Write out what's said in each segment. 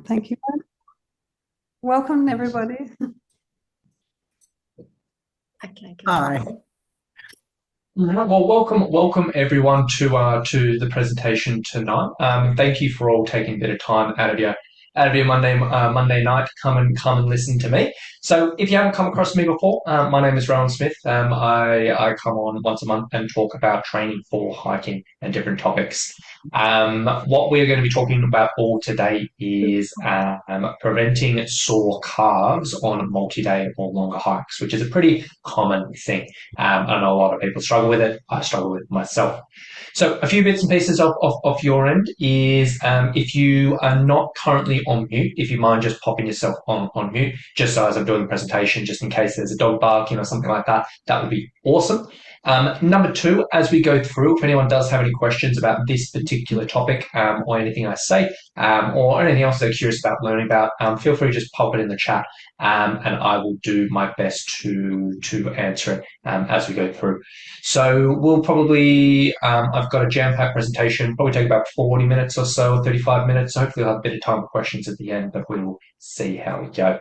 Thank you. Welcome, everybody. Okay, good. Hi. Well, welcome everyone to the presentation tonight. Thank you for all taking a bit of time out of your Monday night to come and listen to me. So, if you haven't come across me before, my name is Rowan Smith. I come on once a month and talk about training for hiking and different topics. What we're going to be talking about all today is preventing sore calves on multi-day or longer hikes, which is a pretty common thing. I know a lot of people struggle with it. I struggle with it myself. So a few bits and pieces of your end is if you are not currently on mute, if you mind just popping yourself on mute, just so as I'm doing the presentation, just in case there's a dog barking or something like that, that would be awesome. Number two, as we go through, if anyone does have any questions about this particular topic or anything I say or anything else they're curious about learning about, feel free to just pop it in the chat and I will do my best to answer it as we go through. So we'll probably, I've got a jam-packed presentation, probably take about 40 minutes or so, 35 minutes. So hopefully I'll have a bit of time for questions at the end, but we will see how we go.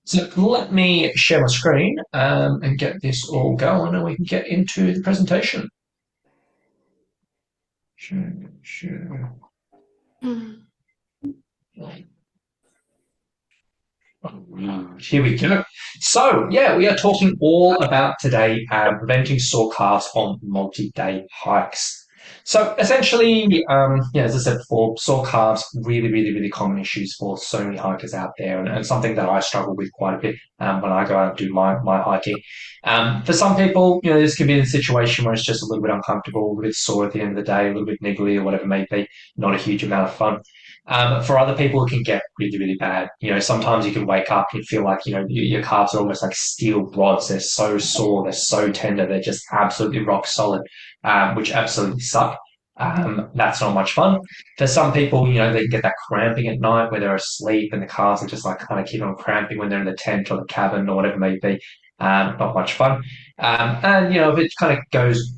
So let me share my screen and get this all going and we can get into the presentation. Sure. Here we go. So, yeah, we are talking all about today preventing sore calves on multi-day hikes. So, essentially, as I said before, sore calves, really common issues for so many hikers out there and something that I struggle with quite a bit when I go out and do my hiking. For some people, this can be a situation where it's just a little bit uncomfortable, a little bit sore at the end of the day, a little bit niggly or whatever it may be, not a huge amount of fun. For other people, it can get really bad. Sometimes you can wake up and feel like, your calves are almost like steel rods. They're so sore. They're so tender. They're just absolutely rock solid, which absolutely suck. That's not much fun. For some people, they can get that cramping at night where they're asleep and the calves are just like kind of keep on cramping when they're in the tent or the cabin or whatever it may be. Not much fun. And, if it kind of goes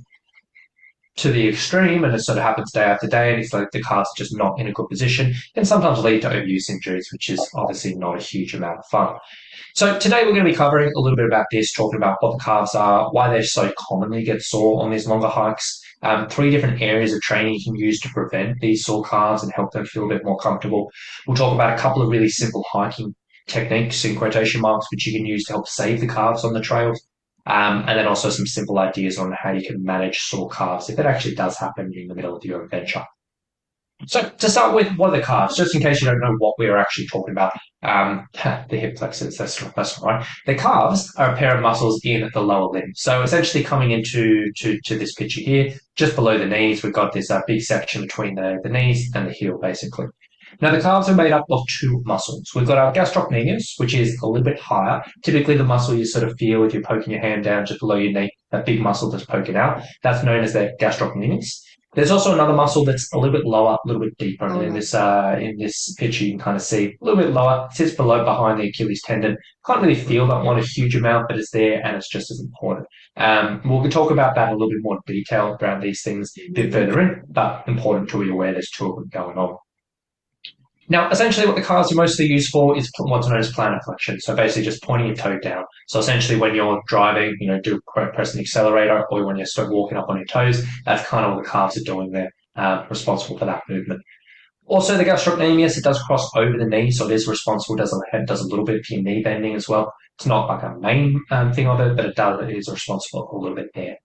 to the extreme and it sort of happens day after day and it's like the calves are just not in a good position can sometimes lead to overuse injuries, which is obviously not a huge amount of fun. So today we're going to be covering a little bit about this, talking about what the calves are, why they so commonly get sore on these longer hikes, 3 different areas of training you can use to prevent these sore calves and help them feel a bit more comfortable. We'll talk about a couple of really simple hiking techniques in quotation marks, which you can use to help save the calves on the trails. And then also some simple ideas on how you can manage sore calves if it actually does happen in the middle of your adventure. So to start with, what are the calves? Just in case you don't know what we're actually talking about, the hip flexors, that's right. The calves are a pair of muscles in the lower limb. So essentially coming into to this picture here, just below the knees, we've got this big section between the knees and the heel, basically. Now, the calves are made up of 2 muscles. We've got our gastrocnemius, which is a little bit higher. Typically, the muscle you sort of feel if you're poking your hand down just below your knee, that big muscle that's poking out. That's known as the gastrocnemius. There's also another muscle that's a little bit lower, a little bit deeper. And in this picture, you can kind of see a little bit lower, sits behind the Achilles tendon. Can't really feel that one a huge amount, but it's there and it's just as important. We'll talk about that in a little bit more detail around these things a bit further in, but important to be aware there's 2 of them going on. Now, essentially what the calves are mostly used for is what's known as plantar flexion. So basically just pointing your toe down. So essentially when you're driving, press the accelerator or when you start walking up on your toes, that's kind of what the calves are doing there, responsible for that movement. Also, the gastrocnemius, it does cross over the knee, so it is responsible, does a little bit for your knee bending as well. It's not like a main thing of it, but it is responsible for a little bit there.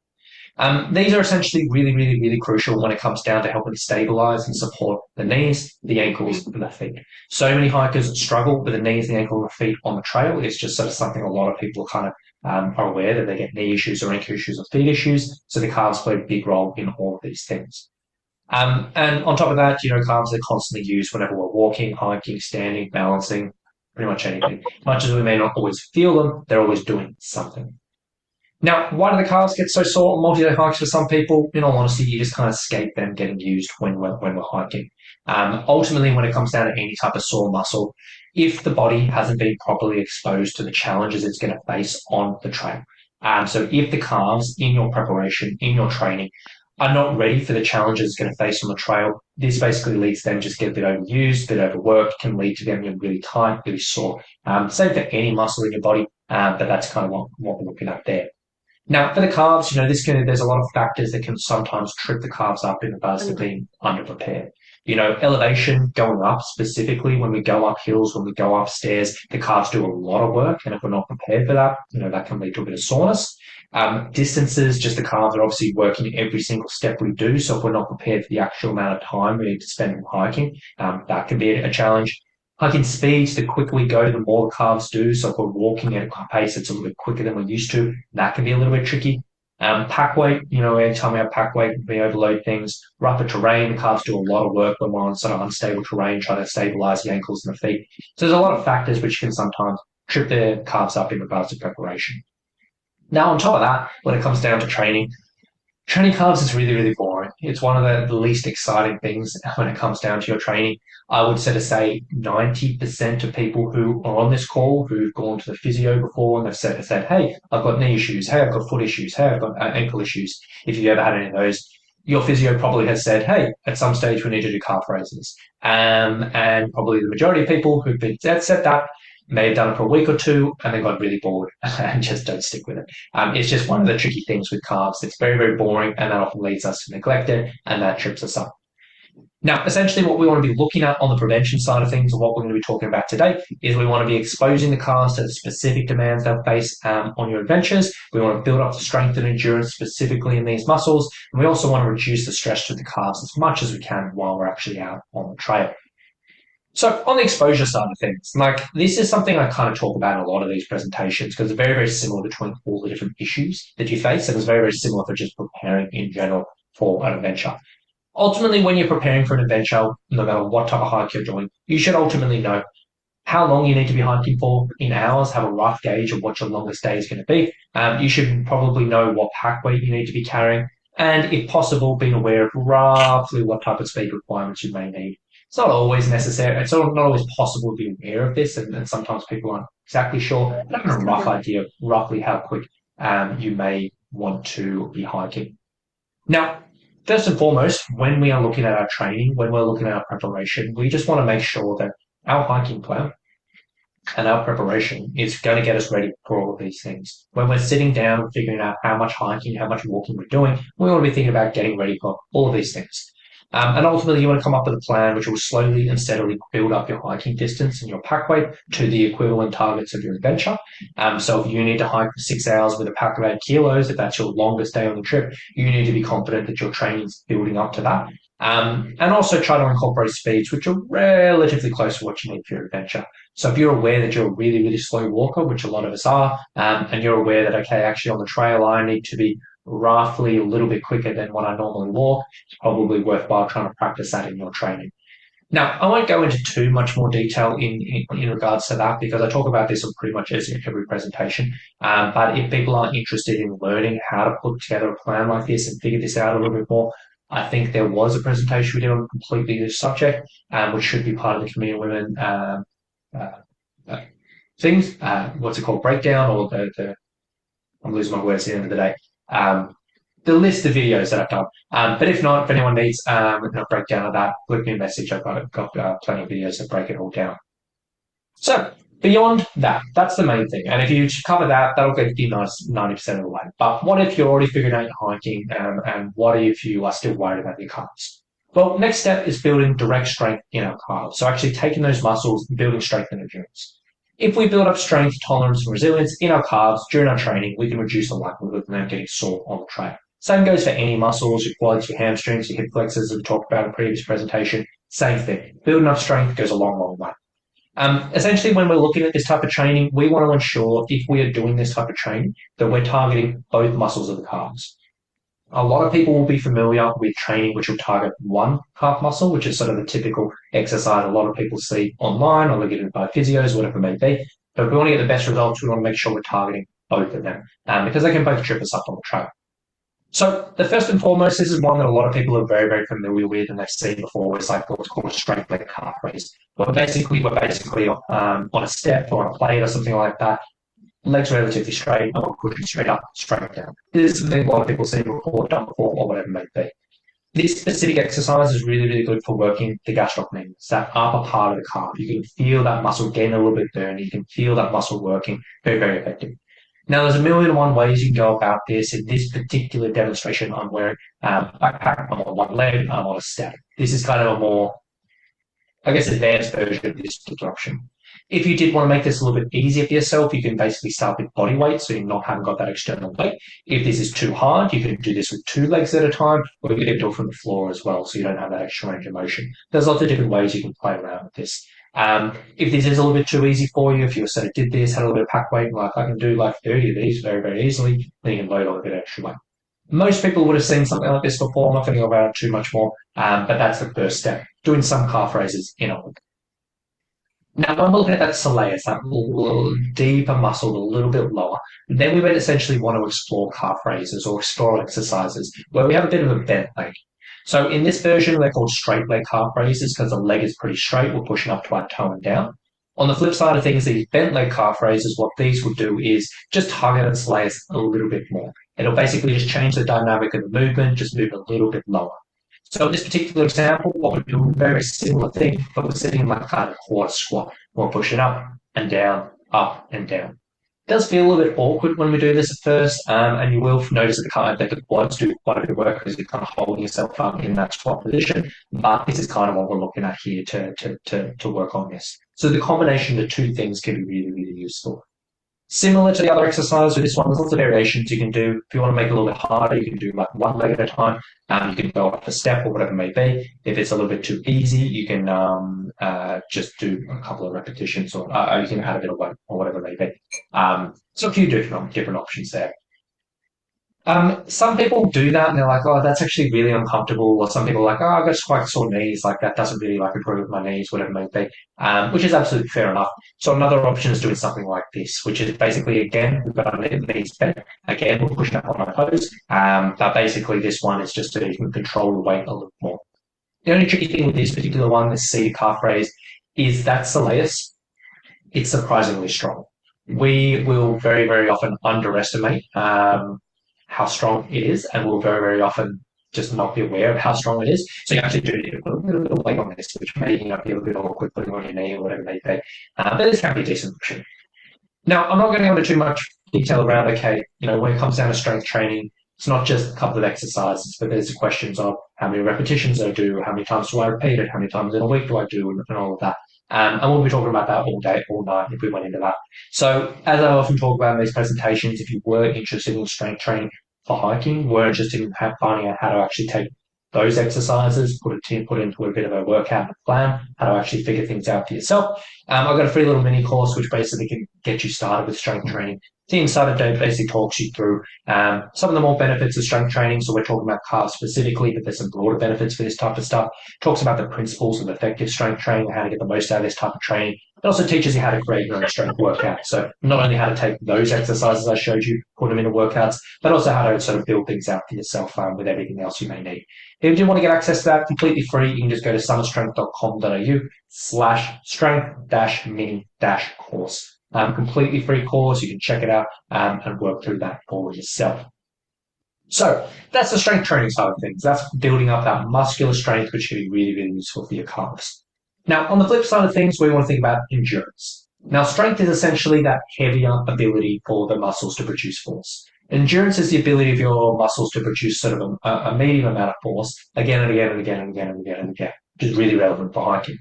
These are essentially really crucial when it comes down to helping stabilize and support the knees, the ankles, and the feet. So many hikers struggle with the knees, the ankle, and the feet on the trail. It's just sort of something a lot of people kind of are aware that they get knee issues or ankle issues or feet issues. So the calves play a big role in all of these things. And on top of that, calves are constantly used whenever we're walking, hiking, standing, balancing, pretty much anything. As much as we may not always feel them, they're always doing something. Now, why do the calves get so sore on multi-day hikes for some people? In all honesty, you just kind of escape them getting used when we're hiking. Ultimately, when it comes down to any type of sore muscle, if the body hasn't been properly exposed to the challenges it's going to face on the trail. So if the calves in your preparation, in your training, are not ready for the challenges they're going to face on the trail, this basically leads them just get a bit overused, a bit overworked, can lead to them getting really tight, really sore. Same for any muscle in your body, but that's kind of what we're looking at there. Now, for the calves, there's a lot of factors that can sometimes trip the calves up in regards to being underprepared. Elevation going up specifically when we go up hills, when we go upstairs, the calves do a lot of work. And if we're not prepared for that, that can lead to a bit of soreness. Distances, just the calves are obviously working every single step we do. So if we're not prepared for the actual amount of time we need to spend hiking, that can be a challenge. Hiking speeds, the quicker we go, the more the calves do. So if we're walking at a pace that's a little bit quicker than we're used to, that can be a little bit tricky. Pack weight, anytime we have pack weight, we overload things. Rougher terrain, the calves do a lot of work when we're on sort of unstable terrain, trying to stabilize the ankles and the feet. So there's a lot of factors which can sometimes trip the calves up in regards to preparation. Now, on top of that, when it comes down to training calves is really, really boring. It's one of the least exciting things when it comes down to your training. I would say 90% of people who are on this call who've gone to the physio before and they've said, hey, I've got knee issues. Hey, I've got foot issues. Hey, I've got ankle issues. If you've ever had any of those, your physio probably has said, hey, at some stage we need to do calf raises. And probably the majority of people who've said that may have done it for a week or two and then got really bored and just don't stick with it. It's just one of the tricky things with calves. It's very, very boring and that often leads us to neglect it and that trips us up. Now, essentially what we want to be looking at on the prevention side of things, or what we're going to be talking about today, is we want to be exposing the calves to the specific demands they'll face on your adventures. We want to build up the strength and endurance specifically in these muscles. And we also want to reduce the stress to the calves as much as we can while we're actually out on the trail. So on the exposure side of things, like this is something I kind of talk about in a lot of these presentations because it's very, very similar between all the different issues that you face. And it's very, very similar for just preparing in general for an adventure. Ultimately, when you're preparing for an adventure, no matter what type of hike you're doing, you should ultimately know how long you need to be hiking for in hours, have a rough gauge of what your longest day is going to be. You should probably know what pack weight you need to be carrying. And if possible, being aware of roughly what type of speed requirements you may need. It's not always necessary. It's not always possible to be aware of this, and sometimes people aren't exactly sure. But having a rough idea of roughly how quick you may want to be hiking. Now, first and foremost, when we are looking at our training, when we're looking at our preparation, we just want to make sure that our hiking plan and our preparation is going to get us ready for all of these things. When we're sitting down and figuring out how much hiking, how much walking we're doing, we want to be thinking about getting ready for all of these things. And ultimately, you want to come up with a plan which will slowly and steadily build up your hiking distance and your pack weight to the equivalent targets of your adventure. So if you need to hike for 6 hours with a pack of 8 kilos, if that's your longest day on the trip, you need to be confident that your training is building up to that. And also try to incorporate speeds which are relatively close to what you need for your adventure. So if you're aware that you're a really, really slow walker, which a lot of us are, and you're aware that, okay, actually on the trail, I need to be roughly a little bit quicker than what I normally walk, it's probably worthwhile trying to practice that in your training. Now, I won't go into too much more detail in regards to that because I talk about this on pretty much every presentation. But if people are interested in learning how to put together a plan like this and figure this out a little bit more, I think there was a presentation we did on completely this subject, which should be part of the Camino Women things. What's it called? Breakdown or I'm losing my words at the end of the day. The list of videos that I've done. But if not, if anyone needs a breakdown of that, leave me a message. I've got plenty of videos that break it all down. So beyond that, that's the main thing. And if you cover that, that'll get you 90% of the way. But what if you're already figuring out your hiking and what if you are still worried about your calves? Well, next step is building direct strength in our calves. So actually taking those muscles and building strength and endurance. If we build up strength, tolerance, and resilience in our calves during our training, we can reduce the likelihood of them getting sore on the trail. Same goes for any muscles, your quads, your hamstrings, your hip flexors, as we talked about in a previous presentation. Same thing. Building up strength goes a long, long way. Essentially, when we're looking at this type of training, we want to ensure if we are doing this type of training that we're targeting both muscles of the calves. A lot of people will be familiar with training which will target one calf muscle, which is sort of the typical exercise a lot of people see online or they're given by physios, whatever it may be. But if we want to get the best results, we want to make sure we're targeting both of them because they can both trip us up on the trail. So the first and foremost, this is one that a lot of people are very, very familiar with and they've seen before. It's like what's called a straight leg calf raise. We're basically on a step or on a plate or something like that. legs relatively straight, and we're pushing straight up, straight down. This is the thing a lot of people see before, done before, or whatever it may be. This specific exercise is really, really good for working the gastrocnemius, that upper part of the calf. You can feel that muscle getting a little bit burning. You can feel that muscle working. Very, very effective. Now, there's a million and one ways you can go about this. In this particular demonstration, I'm wearing a backpack. I'm on one leg. I'm on a step. This is kind of a more, I guess, advanced version of this particular option. If you did want to make this a little bit easier for yourself, you can basically start with body weight, so you're not having got that external weight. If this is too hard, you can do this with two legs at a time, or you can do it from the floor as well, so you don't have that extra range of motion. There's lots of different ways you can play around with this. If this is a little bit too easy for you, if you sort of did this, had a little bit of pack weight, like I can do like 30 of these very, very easily, then you can load on a bit of extra weight. Most people would have seen something like this before. I'm not going to go about it too much more, but that's the first step. Doing some calf raises in a week. Now, when we're looking at that soleus, that little deeper muscle, a little bit lower, then we would essentially want to explore calf raises or explore exercises where we have a bit of a bent leg. So in this version, they're called straight leg calf raises because the leg is pretty straight. We're pushing up to our toe and down. On the flip side of things, these bent leg calf raises, what these would do is just hug at its soleus a little bit more. It'll basically just change the dynamic of the movement, just move a little bit lower. So in this particular example, what we're doing, very similar thing, but we're sitting in like kind of quarter squat. We're pushing up and down, up and down. It does feel a little bit awkward when we do this at first, and you will notice that the quads do quite a bit of work because you're kind of holding yourself up in that squat position. But this is kind of what we're looking at here to work on this. So the combination of the two things can be really, really useful. Similar to the other exercise with this one, there's lots of variations you can do. If you want to make it a little bit harder, you can do like one leg at a time. You can go up a step or whatever it may be. If it's a little bit too easy, you can just do a couple of repetitions, or you can add a bit of weight or whatever it may be. So a few different options there. Some people do that and they're like, oh, that's actually really uncomfortable. Or some people are like, oh, I've got quite sore knees. Like that doesn't really like improve my knees, whatever it may be. Which is absolutely fair enough. So another option is doing something like this, which is basically, again, we've got our knees bent. Again, we're pushing up on our toes. But basically this one is just so you can control the weight a little more. The only tricky thing with this particular one, this seated calf raise, is that soleus, it's surprisingly strong. We will very, very often underestimate how strong it is, and we'll very, very often just not be aware of how strong it is. So you actually do need to put a little bit of weight on this, which may be a little bit awkward putting on your knee or whatever it may be. But this can be a decent option. Now, I'm not going to go into too much detail around, okay, when it comes down to strength training, it's not just a couple of exercises, but there's questions of how many repetitions I do, how many times do I repeat it, how many times in a week do I do, and all of that. And we'll be talking about that all day, all night if we went into that. So as I often talk about in these presentations, if you were interested in strength training for hiking, were interested in finding out how to actually take those exercises, put into a bit of a workout plan, how to actually figure things out for yourself. I've got a free little mini course which basically can get you started with strength training. The Insider Day basically talks you through some of the more benefits of strength training. So we're talking about calves specifically, but there's some broader benefits for this type of stuff. Talks about the principles of effective strength training, how to get the most out of this type of training. It also teaches you how to create your own strength workout. So not only how to take those exercises I showed you, put them into workouts, but also how to sort of build things out for yourself with everything else you may need. If you do want to get access to that completely free, you can just go to summitstrength.com.au/strength-mini-course. Completely free course. You can check it out and work through that for yourself. So that's the strength training side of things. That's building up that muscular strength, which can be really, really useful for your calves. Now, on the flip side of things, we want to think about endurance. Now, strength is essentially that heavier ability for the muscles to produce force. Endurance is the ability of your muscles to produce sort of a medium amount of force again and again and again and again and again and again, which is really relevant for hiking.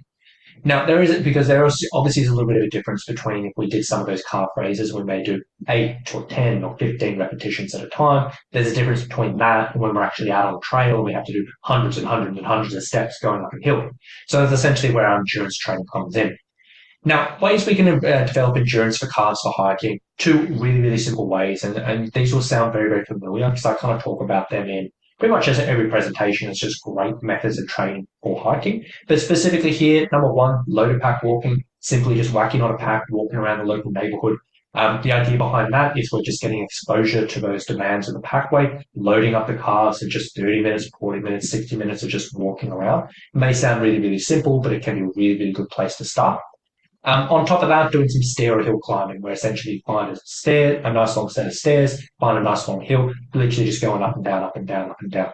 Now, there obviously is a little bit of a difference between if we did some of those calf raises, we may do 8 or 10 or 15 repetitions at a time. There's a difference between that and when we're actually out on a trail and we have to do hundreds and hundreds and hundreds of steps going up a hill. So that's essentially where our endurance training comes in. Now, ways we can develop endurance for calves for hiking, two really, really simple ways, and these will sound very, very familiar because I kind of talk about them in pretty much as every presentation. It's just great methods of training for hiking. But specifically here, number one, loaded pack walking, simply just whacking on a pack, walking around the local neighborhood. The idea behind that is we're just getting exposure to those demands of the packway, loading up the calves in just 30 minutes, 40 minutes, 60 minutes of just walking around. It may sound really, really simple, but it can be a really, really good place to start. On top of that, doing some stair or hill climbing, where essentially you find a nice long set of stairs, find a nice long hill, literally just going up and down, up and down, up and down.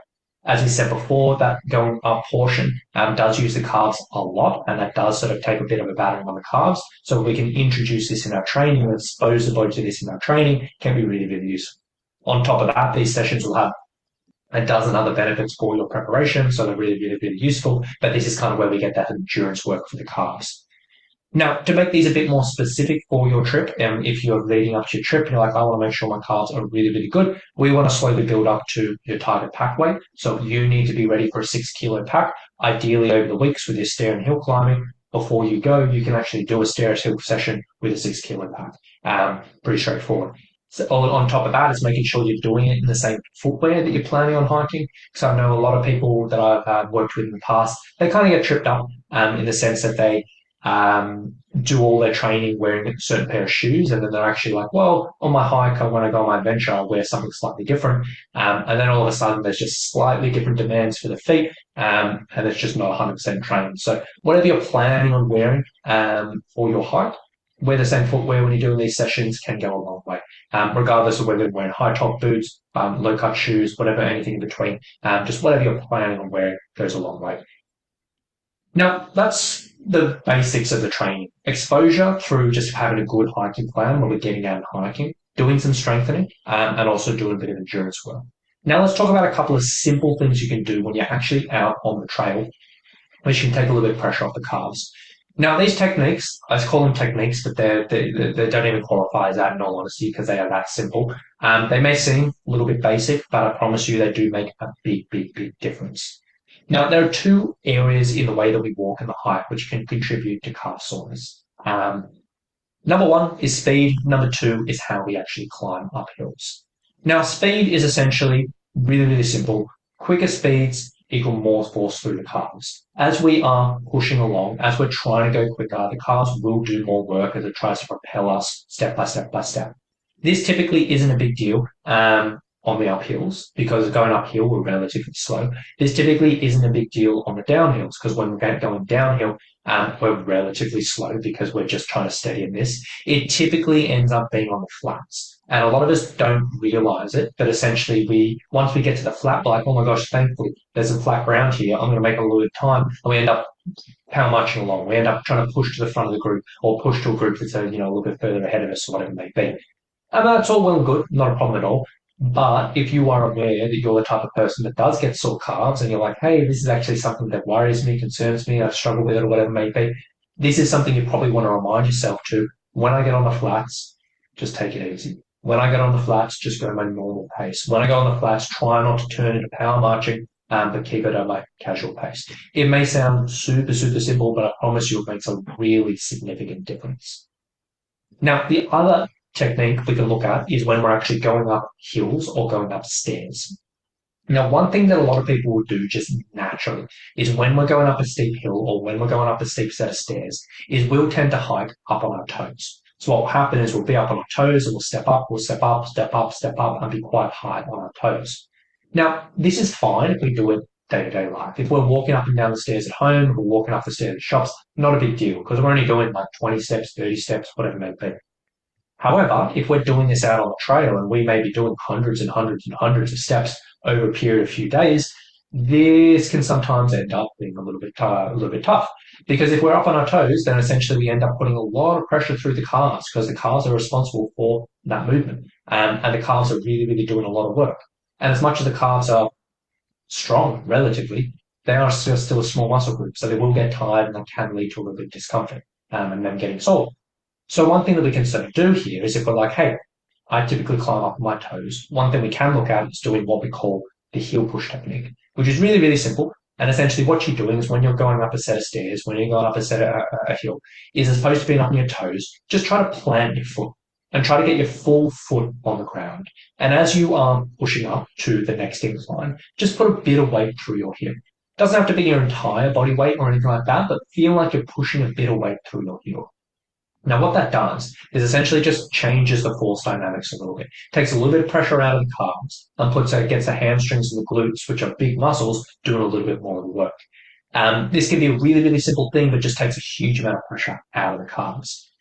As we said before, that going up portion does use the calves a lot, and that does sort of take a bit of a battering on the calves. So we can introduce this in our training and expose the body to this in our training can be really, really useful. On top of that, these sessions will have a dozen other benefits for your preparation, so they're really, really, really useful. But this is kind of where we get that endurance work for the calves. Now, to make these a bit more specific for your trip, if you're leading up to your trip and you're like, I want to make sure my calves are really, really good, we want to slowly build up to your target pack weight. So you need to be ready for a 6 kilo pack, ideally over the weeks with your stair and hill climbing. Before you go, you can actually do a stair hill session with a 6 kilo pack. Pretty straightforward. So on top of that, it's making sure you're doing it in the same footwear that you're planning on hiking. Because I know a lot of people that I've worked with in the past, they kind of get tripped up in the sense that they do all their training wearing a certain pair of shoes, and then they're actually like, well, on my hike, when I go on my adventure, I'll wear something slightly different. And then all of a sudden, there's just slightly different demands for the feet, and it's just not 100% trained. So whatever you're planning on wearing for your hike, wear the same footwear when you're doing these sessions can go a long way, regardless of whether you're wearing high top boots, low cut shoes, whatever, anything in between. Just whatever you're planning on wearing goes a long way. Now, that's the basics of the training. Exposure through just having a good hiking plan when we're getting out and hiking, doing some strengthening, and also doing a bit of endurance work. Now, let's talk about a couple of simple things you can do when you're actually out on the trail, which can take a little bit of pressure off the calves. Now, these techniques, I call them techniques, but they don't even qualify as that in all honesty because they are that simple. They may seem a little bit basic, but I promise you they do make a big, big, big difference. Now, there are two areas in the way that we walk and the hike which can contribute to calf soreness. Number one is speed. Number two is how we actually climb up hills. Now, speed is essentially really, really simple. Quicker speeds equal more force through the calves. As we are pushing along, as we're trying to go quicker, the calves will do more work as it tries to propel us step by step by step. This typically isn't a big deal on the uphills because going uphill we're relatively slow. This typically isn't a big deal on the downhills because when we're going downhill, we're relatively slow because we're just trying to steady in this. It typically ends up being on the flats. And a lot of us don't realize it, but essentially once we get to the flat, we're like, oh my gosh, thankfully there's a flat ground here. I'm going to make a little bit of time. And we end up power marching along. We end up trying to push to the front of the group or push to a group that's a little bit further ahead of us or whatever it may be. And that's all well and good, not a problem at all. But if you are aware that you're the type of person that does get sore calves and you're like, hey, this is actually something that worries me, concerns me, I struggle with it or whatever it may be, this is something you probably want to remind yourself to. When I get on the flats, just take it easy. When I get on the flats, just go at my normal pace. When I go on the flats, try not to turn into power marching, but keep it at my casual pace. It may sound super, super simple, but I promise you it makes a really significant difference. Now, the other technique we can look at is when we're actually going up hills or going up stairs. Now, one thing that a lot of people will do just naturally is when we're going up a steep hill or when we're going up a steep set of stairs is we'll tend to hike up on our toes. So what will happen is we'll be up on our toes and we'll step up, step up, step up, step up and be quite high on our toes. Now, this is fine if we do it day-to-day life. If we're walking up and down the stairs at home, we're walking up the stairs at shops, not a big deal because we're only doing like 20 steps, 30 steps, whatever it may be. However, if we're doing this out on the trail and we may be doing hundreds and hundreds and hundreds of steps over a period of a few days, this can sometimes end up being a little bit tough. Because if we're up on our toes, then essentially we end up putting a lot of pressure through the calves because the calves are responsible for that movement. And the calves are really, really doing a lot of work. And as much as the calves are strong relatively, they are still a small muscle group. So they will get tired and that can lead to a little bit of discomfort and them getting sore. So one thing that we can sort of do here is if we're like, hey, I typically climb up on my toes, one thing we can look at is doing what we call the heel push technique, which is really, really simple. And essentially what you're doing is when you're going up a set of stairs, when you're going up a hill, is as opposed to being up on your toes, just try to plant your foot and try to get your full foot on the ground. And as you are pushing up to the next incline, just put a bit of weight through your heel. Doesn't have to be your entire body weight or anything like that, but feel like you're pushing a bit of weight through your heel. Now, what that does is essentially just changes the force dynamics a little bit. Takes a little bit of pressure out of the calves and gets the hamstrings and the glutes, which are big muscles, doing a little bit more of the work. This can be a really, really simple thing, but just takes a huge amount of pressure out of the calves.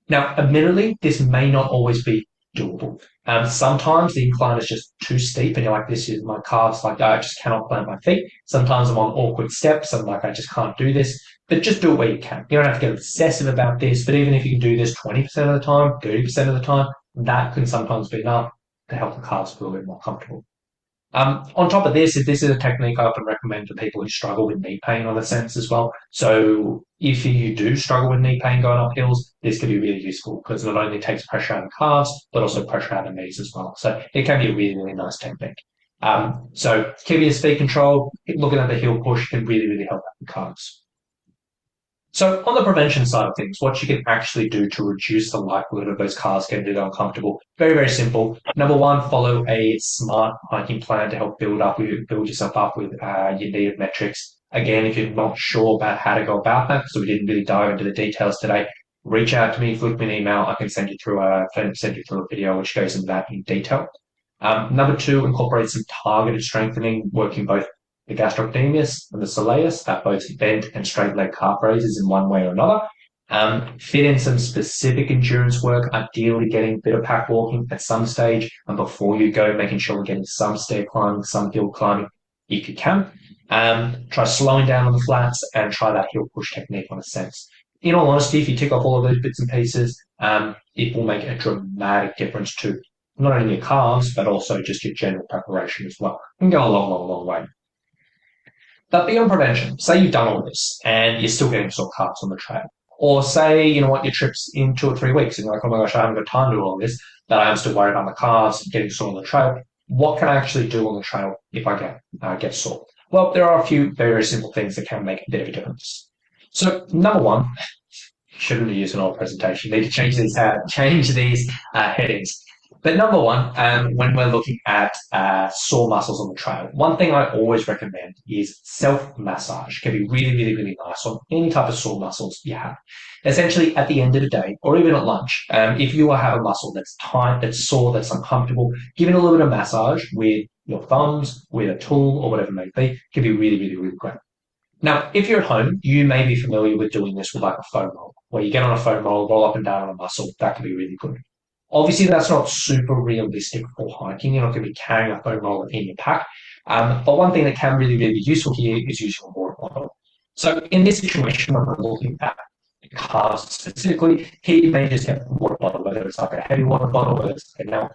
Now, admittedly, this may not always be doable. Sometimes the incline is just too steep, and you're like, this is my calves, like, I just cannot plant my feet. Sometimes I'm on awkward steps, and like, I just can't do this. But just do it where you can. You don't have to get obsessive about this, but even if you can do this 20% of the time, 30% of the time, that can sometimes be enough to help the calves feel a bit more comfortable. On top of this, this is a technique I often recommend to people who struggle with knee pain on the sense as well. So if you do struggle with knee pain going up hills, this can be really useful because not only takes pressure out of the calves, but also pressure out of the knees as well. So it can be a really, really nice technique. So keeping your speed control, looking at the heel push can really, really help out the calves. So on the prevention side of things, what you can actually do to reduce the likelihood of those calves getting a bit uncomfortable, very, very simple. Number one, follow a smart hiking plan to help build yourself up with your needed metrics. Again, if you're not sure about how to go about that, so we didn't really dive into the details today, reach out to me, flick me an email. I can send you through a video which goes into that in detail. Number two, incorporate some targeted strengthening, working both the gastrocnemius and the soleus at both bent and straight leg calf raises in one way or another. Fit in some specific endurance work, ideally getting a bit of pack walking at some stage, and before you go, making sure we're getting some stair climbing, some hill climbing if you can. Try slowing down on the flats and try that heel push technique on a sense. In all honesty, if you tick off all of those bits and pieces, it will make a dramatic difference to not only your calves, but also just your general preparation as well. It can go a long, long, long way. But beyond prevention, say you've done all this and you're still getting sore calves on the trail. Or say, you know what, your trip's in 2 or 3 weeks and you're like, oh my gosh, I haven't got time to do all this, but I am still worried about my calves getting sore on the trail. What can I actually do on the trail if I get sore? Well, there are a few very, very simple things that can make a bit of a difference. So number one, shouldn't have used an old presentation. Need to change these headings. But number one, when we're looking at sore muscles on the trail, one thing I always recommend is self-massage. It can be really, really, really nice on any type of sore muscles you have. Essentially, at the end of the day, or even at lunch, if you have a muscle that's tight, that's sore, that's uncomfortable, give it a little bit of massage with your thumbs, with a tool, or whatever it may be. It can be really, really, really great. Now, if you're at home, you may be familiar with doing this with like a foam roll, where you get on a foam roll up and down on a muscle. That can be really good. Obviously, that's not super realistic for hiking. You're not going to be carrying a foam roller in your pack. But one thing that can really, really be useful here is using a water bottle. So in this situation, when we're looking at calves specifically, here you may just get a water bottle, whether it's like a heavy water bottle, whether it's like a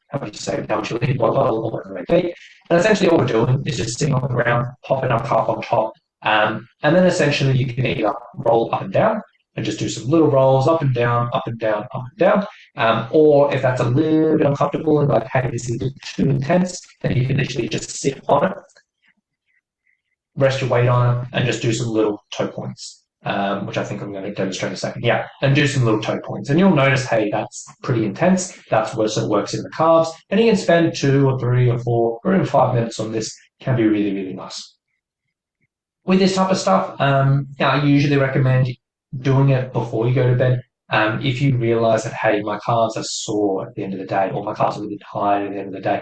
how would you say, now water bottle, or whatever it may be. And essentially all we're doing is just sitting on the ground, popping our calf on top, and then essentially you can either roll up and down and just do some little rolls up and down, up and down, up and down. Or if that's a little bit uncomfortable and like, hey, this is a bit too intense, then you can literally just sit on it, rest your weight on it, and just do some little toe points, which I think I'm going to demonstrate in a second. Yeah, and do some little toe points. And you'll notice, hey, that's pretty intense. That's where it works in the calves. And you can spend 2 or 3 or 4 or even 5 minutes on this. It can be really, really nice. With this type of stuff, I usually recommend doing it before you go to bed. If you realize that, hey, my calves are sore at the end of the day, or my calves are really tired at the end of the day,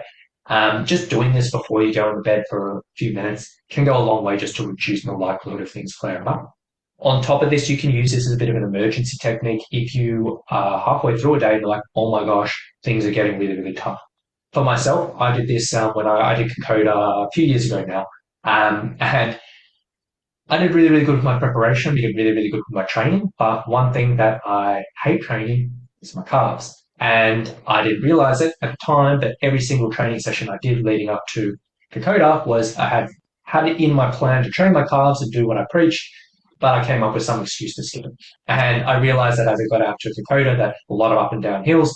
just doing this before you go to bed for a few minutes can go a long way just to reduce the likelihood of things flaring up. On top of this, you can use this as a bit of an emergency technique if you are halfway through a day and you're like, oh my gosh, things are getting really, really tough. For myself, I did this when I did Kokoda a few years ago now, and I did really, really good with my preparation. I did really, really good with my training. But one thing that I hate training is my calves. And I didn't realize it at the time, but every single training session I did leading up to Kokoda was I had it in my plan to train my calves and do what I preach, but I came up with some excuse to skip it. And I realized that as I got out to Kokoda, that a lot of up and down hills,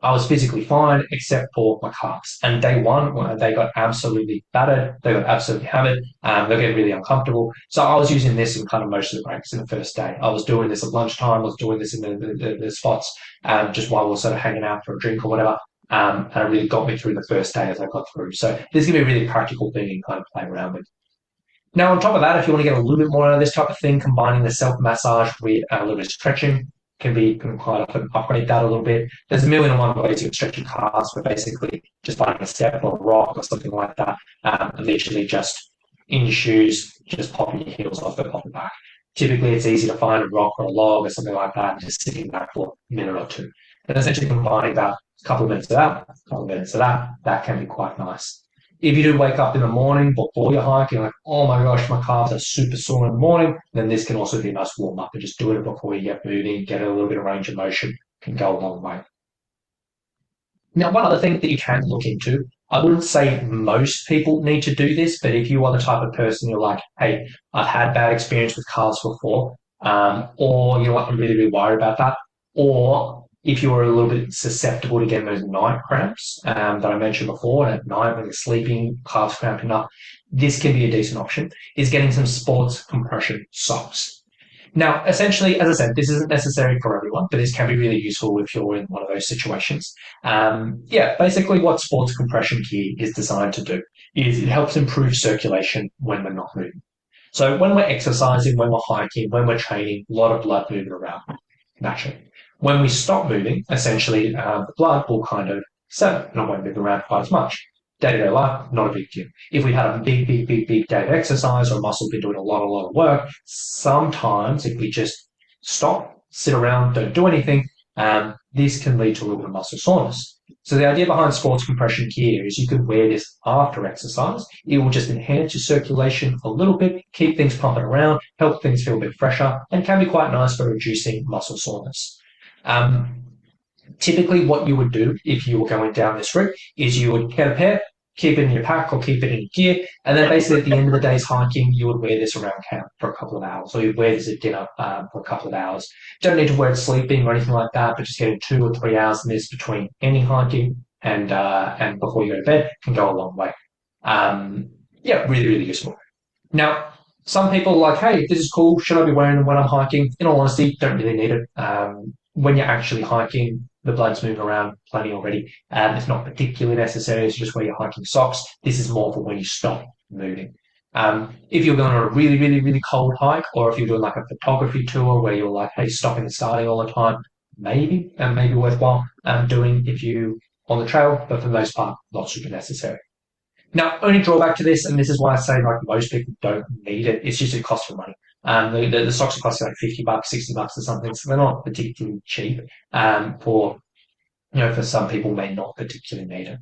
I was physically fine except for my calves. And day one, they got absolutely battered. They got absolutely hammered. They get really uncomfortable. So I was using this in kind of most of the breaks in the first day. I was doing this at lunchtime. I was doing this in the spots just while we were sort of hanging out for a drink or whatever. And it really got me through the first day as I got through. So this can be a really practical thing and kind of play around with. Now, on top of that, if you want to get a little bit more out of this type of thing, combining the self-massage with a little bit of stretching, can quite often upgrade that a little bit. There's a million and one ways you can stretch your calves, but basically just finding a step or a rock or something like that, and literally just in your shoes, just popping your heels off, go popping back. Typically, it's easy to find a rock or a log or something like that, and just sitting back for a minute or two. And essentially combining that a couple of minutes of that, a couple of minutes of that, that can be quite nice. If you do wake up in the morning before your hike, you're like, oh my gosh, my calves are super sore in the morning, then this can also be a nice warm up and just do it before you get moving, get a little bit of range of motion, can go a long way. Now, one other thing that you can look into, I wouldn't say most people need to do this, but if you are the type of person you're like, hey, I've had bad experience with calves before, or you know what, I'm really, really worried about that, or if you're a little bit susceptible to getting those night cramps that I mentioned before, and at night when you're sleeping, calves cramping up, this can be a decent option, is getting some sports compression socks. Now, essentially, as I said, this isn't necessary for everyone, but this can be really useful if you're in one of those situations. Yeah, basically what sports compression gear is designed to do is it helps improve circulation when we're not moving. So when we're exercising, when we're hiking, when we're training, a lot of blood moving around naturally. When we stop moving, essentially the blood will kind of settle and it won't move around quite as much. Day-to-day life, not a big deal. If we had a big, big, big, big day of exercise or muscle been doing a lot of work, sometimes if we just stop, sit around, don't do anything, this can lead to a little bit of muscle soreness. So the idea behind sports compression gear is you could wear this after exercise. It will just enhance your circulation a little bit, keep things pumping around, help things feel a bit fresher, and can be quite nice for reducing muscle soreness. Um, Typically what you would do if you were going down this route is you would get a pair, keep it in your pack or keep it in your gear, and then basically at the end of the day's hiking, you would wear this around camp for a couple of hours, or you'd wear this at dinner for a couple of hours. Don't need to wear it sleeping or anything like that, but just getting 2 or 3 hours in this between any hiking and before you go to bed can go a long way. Yeah, really, really useful. Now, some people are like, hey, this is cool. Should I be wearing them when I'm hiking? In all honesty, don't really need it. When you're actually hiking, the blood's moving around plenty already. It's not particularly necessary. It's just wear your hiking socks. This is more for when you stop moving. If you're going on a really, really, really cold hike, or if you're doing like a photography tour where you're like, hey, stopping and starting all the time, maybe worthwhile doing if you on the trail, but for the most part, not super necessary. Now, only drawback to this, and this is why I say like most people don't need it, it's just it costs you money. The socks are costing like $50, $60 or something, so they're not particularly cheap. For for some people may not particularly need it.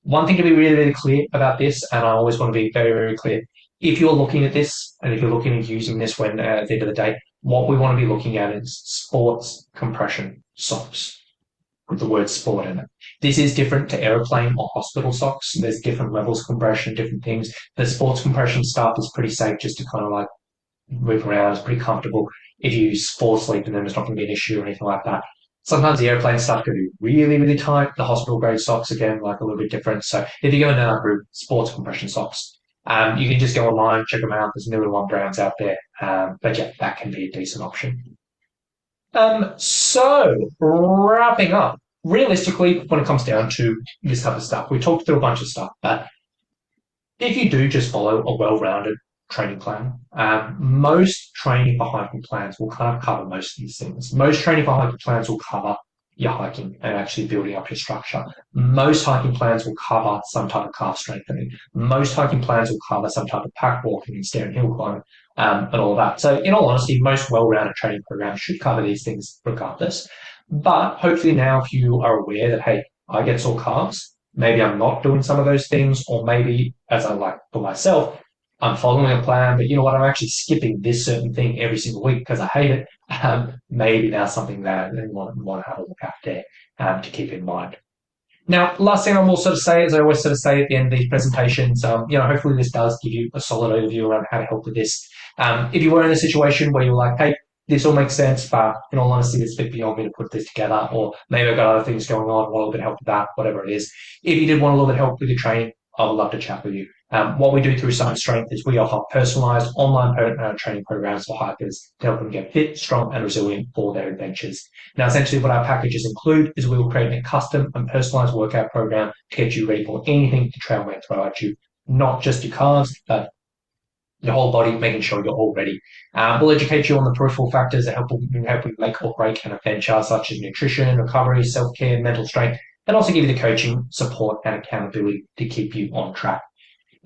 One thing to be really, really clear about this, and I always want to be very, very clear, if you're looking at this and if you're looking at using this when at the end of the day, what we want to be looking at is sports compression socks with the word sport in it. This is different to aeroplane or hospital socks. There's different levels of compression, different things. The sports compression stuff is pretty safe just to kind of like move around. It's pretty comfortable. If you fall asleep in them, it's not going to be an issue or anything like that. Sometimes the airplane stuff can be really, really tight. The hospital grade socks, again, like a little bit different. So if you go in that group, sports compression socks, you can just go online, check them out. There's a million one brands out there. But yeah, that can be a decent option. So wrapping up, realistically, when it comes down to this type of stuff, we talked through a bunch of stuff, but if you do just follow a well-rounded training plan, most training for hiking plans will kind of cover most of these things. Most training for hiking plans will cover your hiking and actually building up your structure. Most hiking plans will cover some type of calf strengthening. Most hiking plans will cover some type of pack walking and stair and hill climbing, and all of that. So in all honesty, most well-rounded training programs should cover these things regardless. But hopefully now if you are aware that, hey, I get sore calves, maybe I'm not doing some of those things, or maybe as I like for myself, I'm following a plan, but you know what? I'm actually skipping this certain thing every single week because I hate it. Maybe that's something that I want to have a look at there to keep in mind. Now, last thing I will sort of say, as I always sort of say at the end of these presentations, hopefully this does give you a solid overview around how to help with this. If you were in a situation where you're like, hey, this all makes sense, but in all honesty, it's a bit beyond me to put this together, or maybe I've got other things going on, want a little bit of help with that, whatever it is. If you did want a little bit of help with your training, I would love to chat with you. What we do through Science Strength is we offer personalized online training programs for hikers to help them get fit, strong, and resilient for their adventures. Now, essentially what our packages include is we will create a custom and personalized workout program to get you ready for anything the trail may throw at you, not just your calves, but your whole body, making sure you're all ready. We'll educate you on the peripheral factors that help you make or break an adventure, such as nutrition, recovery, self-care, mental strength, and also give you the coaching, support, and accountability to keep you on track.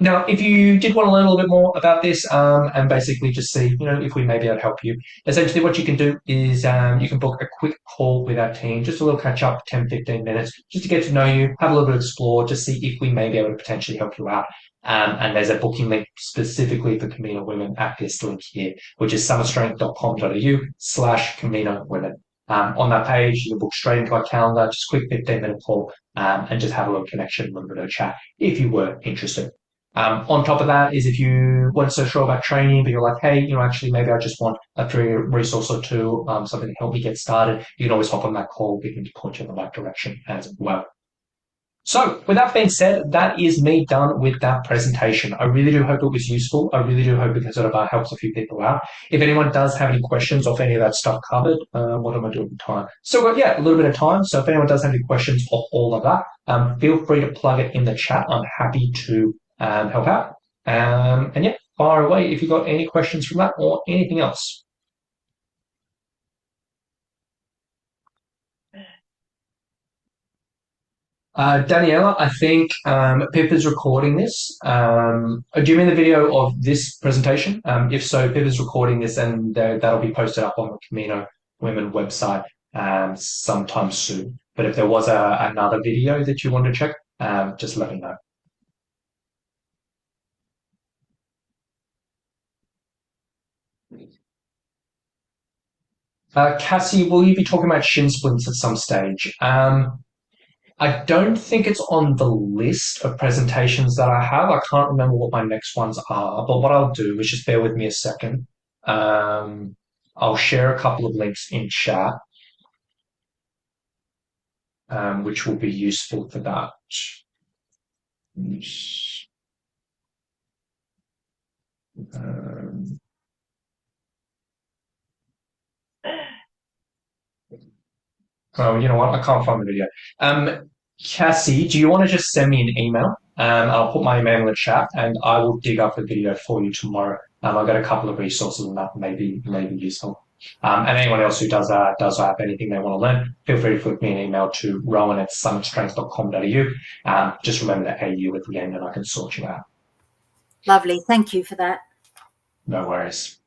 Now, if you did want to learn a little bit more about this and basically just see, if we may be able to help you, essentially what you can do is you can book a quick call with our team, just a little catch up, 10, 15 minutes, just to get to know you, have a little bit of explore, just see if we may be able to potentially help you out. And there's a booking link specifically for Camino Women at this link here, which is summerstrength.com.au/Camino Women. On that page, you can book straight into our calendar, just a quick 15-minute call, and just have a little connection, a little bit of a chat if you were interested. On top of that is if you weren't so sure about training, but you're like, hey, actually maybe I just want a free resource or two, something to help me get started, you can always hop on that call. We can point you in the right direction as well. So with that being said, that is me done with that presentation. I really do hope it was useful. I really do hope it sort of helps a few people out. If anyone does have any questions or if any of that stuff covered, what am I doing with time? So a little bit of time. So if anyone does have any questions of all of that, feel free to plug it in the chat. I'm happy to help out. And yeah, fire away if you've got any questions from that or anything else. Daniela, I think Pip is recording this. Do you mean the video of this presentation? If so, Pip is recording this and that'll be posted up on the Camino Women website sometime soon. But if there was another video that you want to check, just let me know. Cassie, will you be talking about shin splints at some stage? I don't think it's on the list of presentations that I have. I can't remember what my next ones are, but what I'll do is just bear with me a second. I'll share a couple of links in chat, which will be useful for that. Um, Oh, you know what? I can't find the video. Cassie, do you want to just send me an email? I'll put my email in the chat and I will dig up the video for you tomorrow. I've got a couple of resources and that may be useful. And anyone else who does have anything they want to learn, feel free to flick me an email to rowan@summitstrength.com.au. Just remember the AU at the end and I can sort you out. Lovely. Thank you for that. No worries.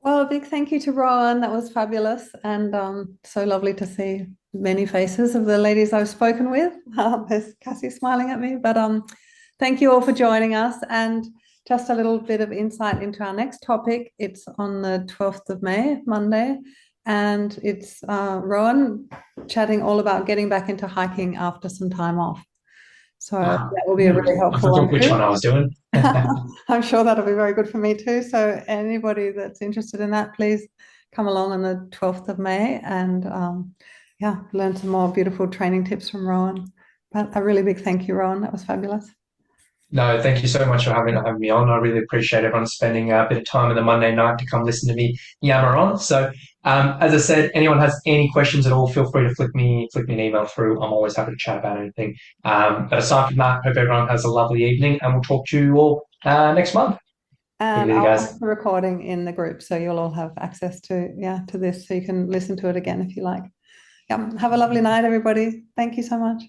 Well, a big thank you to Rowan. That was fabulous and so lovely to see many faces of the ladies I've spoken with. There's Cassie smiling at me, but thank you all for joining us. And just a little bit of insight into our next topic. It's on the 12th of May, Monday, and it's Rowan chatting all about getting back into hiking after some time off. So that will be a really helpful one. Which one I was doing. I'm sure that'll be very good for me too. So anybody that's interested in that, please come along on the 12th of May and learn some more beautiful training tips from Rowan. But a really big thank you, Rowan. That was fabulous. No, thank you so much for having me on. I really appreciate everyone spending a bit of time on the Monday night to come listen to me yammer on. So, as I said, anyone has any questions at all, feel free to flick me an email through. I'm always happy to chat about anything. But aside from that, hope everyone has a lovely evening, and we'll talk to you all next month. And I'll post the recording in the group, so you'll all have access to this, so you can listen to it again if you like. Yeah, have a lovely night, everybody. Thank you so much.